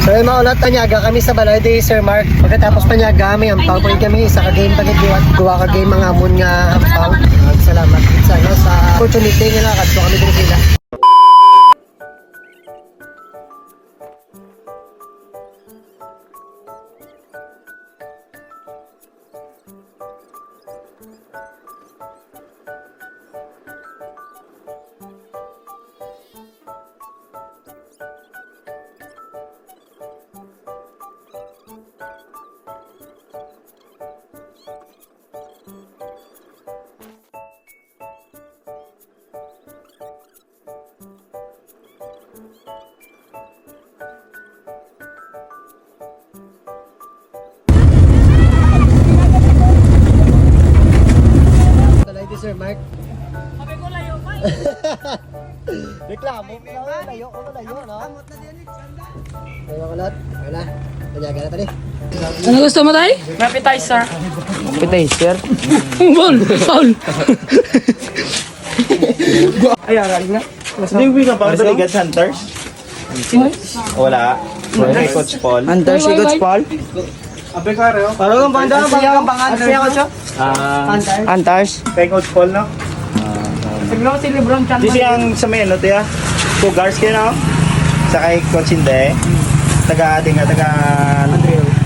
So yung mga ulat, panyaga kami sa balay di Sir Mark. Pagkatapos panyaga, may ampaw po kami. Isa ka game pagkatiwat. Gawa ka game mga amon nga ampaw. Salamat sa, no, sa opportunity nga nakadto kami din sila. Sir Mark. Sabi ko layo pa. Reklamo. Layo, no? Layo ko lahat. Wala. Panyaga na tali. Ano gusto mo tayo? Appetizer. Appetizer? Paul! Paul! Ay, araling na. Hindi ka pa sa Ligat Hunters? Wala. Kay Coach Paul. Hunter si Coach Paul? Parang ang banda, ang pangalan siya ko siya. Hunters? Kay Coach Paul, no? Siglo si Lebron Chan. Di siyang sa meno, tiya. Cougars kayo, no? Sa kay Coach Hindi. Taga-ating, taga...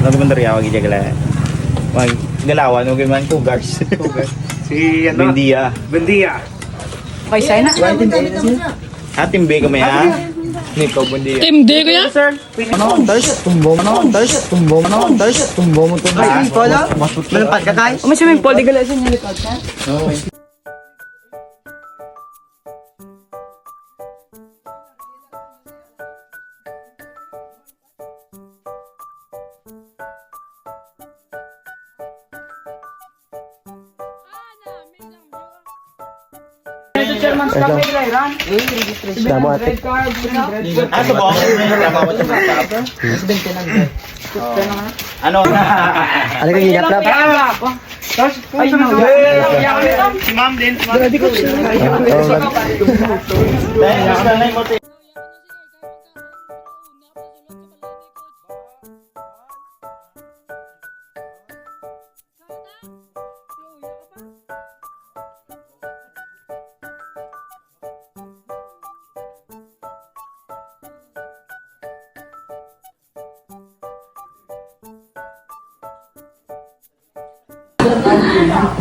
Nag-Mandria, wag i-jagala. Wag, galawan, wag man Cougars. Si, ano? Bendia. Okay, sa'yo na. Ating B kami, ha? Nico, bundi. Team D ko yan? Ano, Hunters? Tumbo mo, Hunters? Tumbo mo, Hunters? Tumbo mo, tumbo. Ay, pala. Malapad ka kay. May swimming pool, di galasin niya likod ka. Chairman's Club may run. Damo ate. Ah, sa buong Ano? Ano kang ginap lab? Si Ma'am din.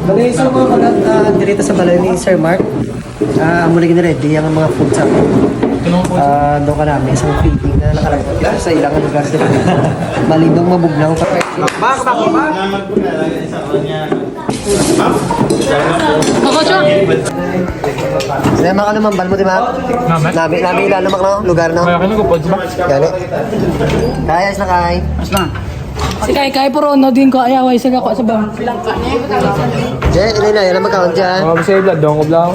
Bali sa mga kalat dito sa balay ni Sir Mark. Mula gina-ready ang mga food sa doon ka namin isang feeding na nakalagay dito sa ilang lugar dito. Malibang mabugnaw pa. Ako siya. Saya makan naman bal mo di ba? Nabi ilan naman no lugar no. Gani. Kaya na kay. Si Kai puro no din ko ayaway sa kako sa bang. Je, ilay na yan ang mag-count dyan. Mga masaya blood, dong ko blang.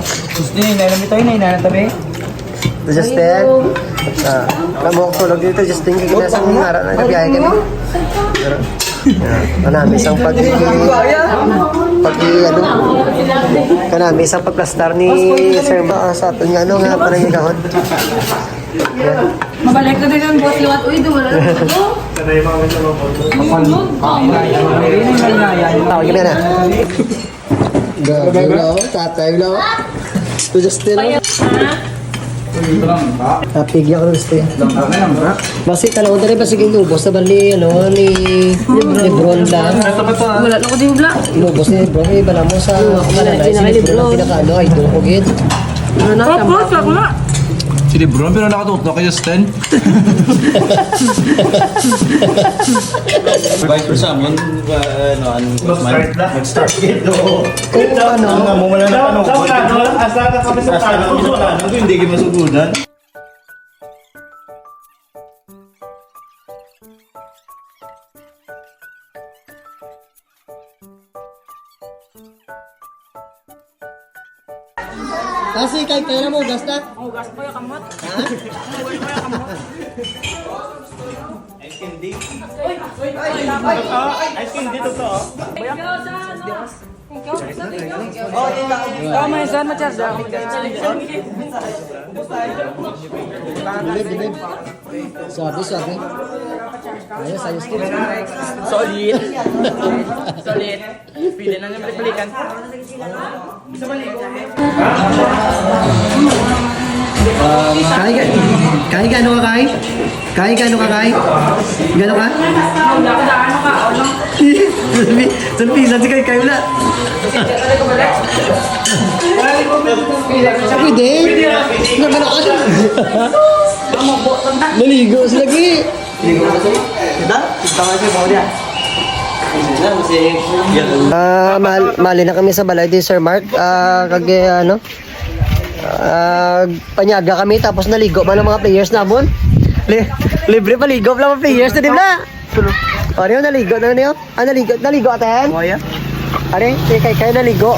Justin. Kamu tulog dito Justin kaya kinasa ng harap na nagbiyahe kami. Kanami isang kanami isang pagplastar ni Sir Ba sa atin nga ano nga parang ikahon. Mabalik na din ang boss liwat uy wala. Tawag kami na. Gabi lang, tatay lang. To Justin. Napigyan ko ng Justin. Basi talawag na rin ba sige inubos na ba ni Lebron lang? Wala na ko din bla. Inubos ni Lebron eh, bala mo sa kalanay. Si Lebron ang pinaka-ano, idol ko gid. Ano na? Ako na. Si Lebron, pero nakatutok kay Justin. Vice versa, mag-start dito. Kung ano, Ang mo wala na tanong. Asa ka kami sa tanong. Hindi ka masugudan. kasi kay pera mo, gas na. Oh, gas pa yung kamot. Ice candy. Ice candy to. Oh, may saan ma-charge ako. Sabi. Ayos, ayos din. Solid. Solid. Pili na naman balikan. Kai gano ka kai? Kai gano ka kai? Gano ka? Sulpisan si kai kai wala. Pwede. Nagano ka? Naligo sila lagi. Mali na kami sa balay di Sir Mark. Ano? Panyaga kami tapos naligo ba ng mga players namon? Libre paligo pa mga players na di ba? Ano yun, naligo na niyo? Naligo aten? Kuya? Are, kay naligo.